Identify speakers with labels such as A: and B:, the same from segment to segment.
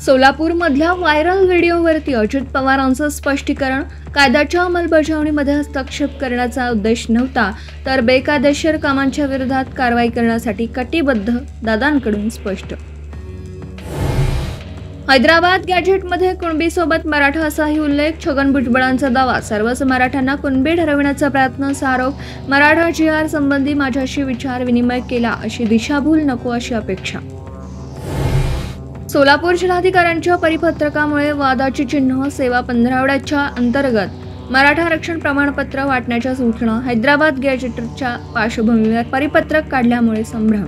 A: सोलापूरमधल्या viral व्हिडिओवरती अजित पवारांचं स्पष्टीकरण, कायद्याच्या अंमलबजावणीमध्ये हस्तक्षेप करण्याचा उद्देश नव्हता, तर बेकायदेशीर कामांच्या विरोधात कारवाई करण्यासाठी कटिबद्ध, दादांकडून स्पष्ट. हैदराबाद गॅजेटमध्ये कुणबीसोबत मराठा असाही उल्लेख, छगन भुजबळांचा दावा, सर्वच मराठ्यांना कुणबी ठरविण्याचा प्रयत्नाचा आरोप, मराठा जी.आर संबंधी माझ्याशी विचार विनिमय केला, अशी दिशाभूल नको अशी अपेक्षा. सोलापूर जिल्हाधिकाऱ्यांच्या परिपत्रकामुळे वादाची चिन्ह, सेवा पंधरवड्याच्या अंतर्गत मराठा आरक्षण प्रमाणपत्र वाटण्याच्या सूचना, हैदराबाद गॅजेटच्या पार्श्वभूमीवर परिपत्रक काढल्यामुळे संभ्रम.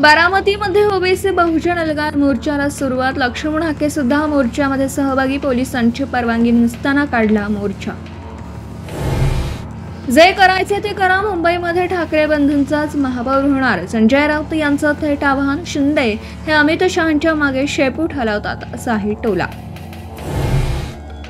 A: बारामतीमध्ये ओबीसी बहुजन अलगार मोर्चाला सुरुवात, लक्ष्मण हाके सुद्धा मोर्चामध्ये सहभागी, पोलिसांची परवानगी नसताना काढला मोर्चा. जे करायचे ते करा, मुंबईमध्ये ठाकरे बंधूंचाच महापौर होणार, संजय राऊत यांचं थेट आवाहन, शिंदे हे अमित शहांच्या मागे शेपूट हलवतात असाही टोला.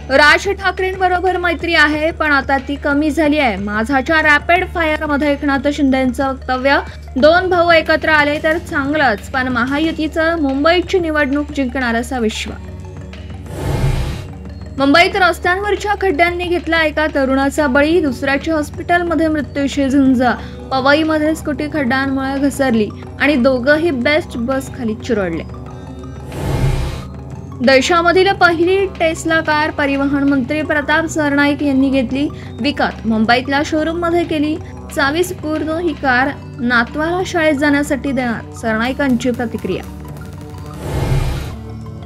A: राज ठाकरेंबरोबर मैत्री आहे, पण आता ती कमी झाली आहे. माझाच्या रॅपिड फायरमध्ये एकनाथ शिंदेंचं वक्तव्य, दोन भाऊ एकत्र आले तर चांगलंच, पण महायुतीचं मुंबईची निवडणूक जिंकणार असा विश्वास. मुंबईत रस्त्यांवरच्या खड्ड्यांनी घेतला एका तरुणाचा बळी, दुसऱ्याच्या हॉस्पिटलमध्ये मृत्यूशी झुंज, पवईमध्ये स्कूटी खड्ड्यांमुळे घसरली आणि दोघंही बेस्ट बस खाली चिरडले. देशामधील पहिली टेस्ला कार परिवहन मंत्री प्रताप सरनाईक यांनी घेतली विकत, मुंबईतल्या शोरूममध्ये केली चावीसपूर्ण. ही कार नातवाला शाळेत जाण्यासाठी देणार, सरनाईकांची प्रतिक्रिया.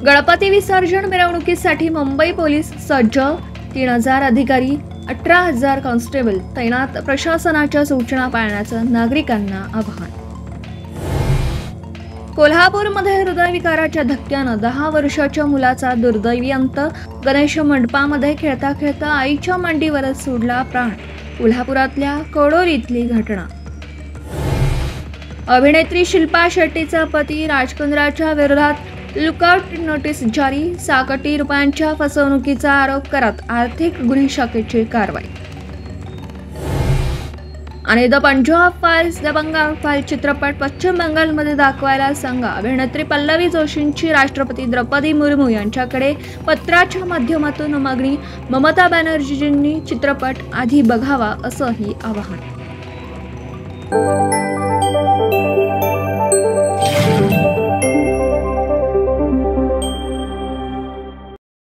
A: गणपती विसर्जन मिरवणुकीसाठी मुंबई पोलीस सज्ज, 3000 अधिकारी, 18,000 कॉन्स्टेबल तैनात, प्रशासनाच्या सूचना पाळण्याचं नागरिकांना आवाहन. कोल्हापूरमध्ये हृदयविकाराच्या धक्क्यानं 10 वर्षाच्या मुलाचा दुर्दैवी अंत, गणेश मंडपामध्ये खेळता खेळता आईच्या मांडीवरच सोडला प्राण, कोल्हापुरातल्या कोडोलीतली घटना. अभिनेत्री शिल्पा शेट्टीचा पती राजकुंद्राच्या विरोधात लुकआउट नोटीस जारी, 6 कोटी रुपयांच्या फसवणुकीचा आरोप करत आर्थिक गुन्हे शाखेची कारवाई. आणि the Punjab files, the Bengal file चित्रपट पश्चिम बंगालमध्ये दाखवायला सांगा, अभिनेत्री पल्लवी जोशींची राष्ट्रपती द्रौपदी मुर्मू यांच्याकडे पत्राच्या माध्यमातून मागणी, ममता बॅनर्जींनी चित्रपट आधी बघावा असंही आवाहन.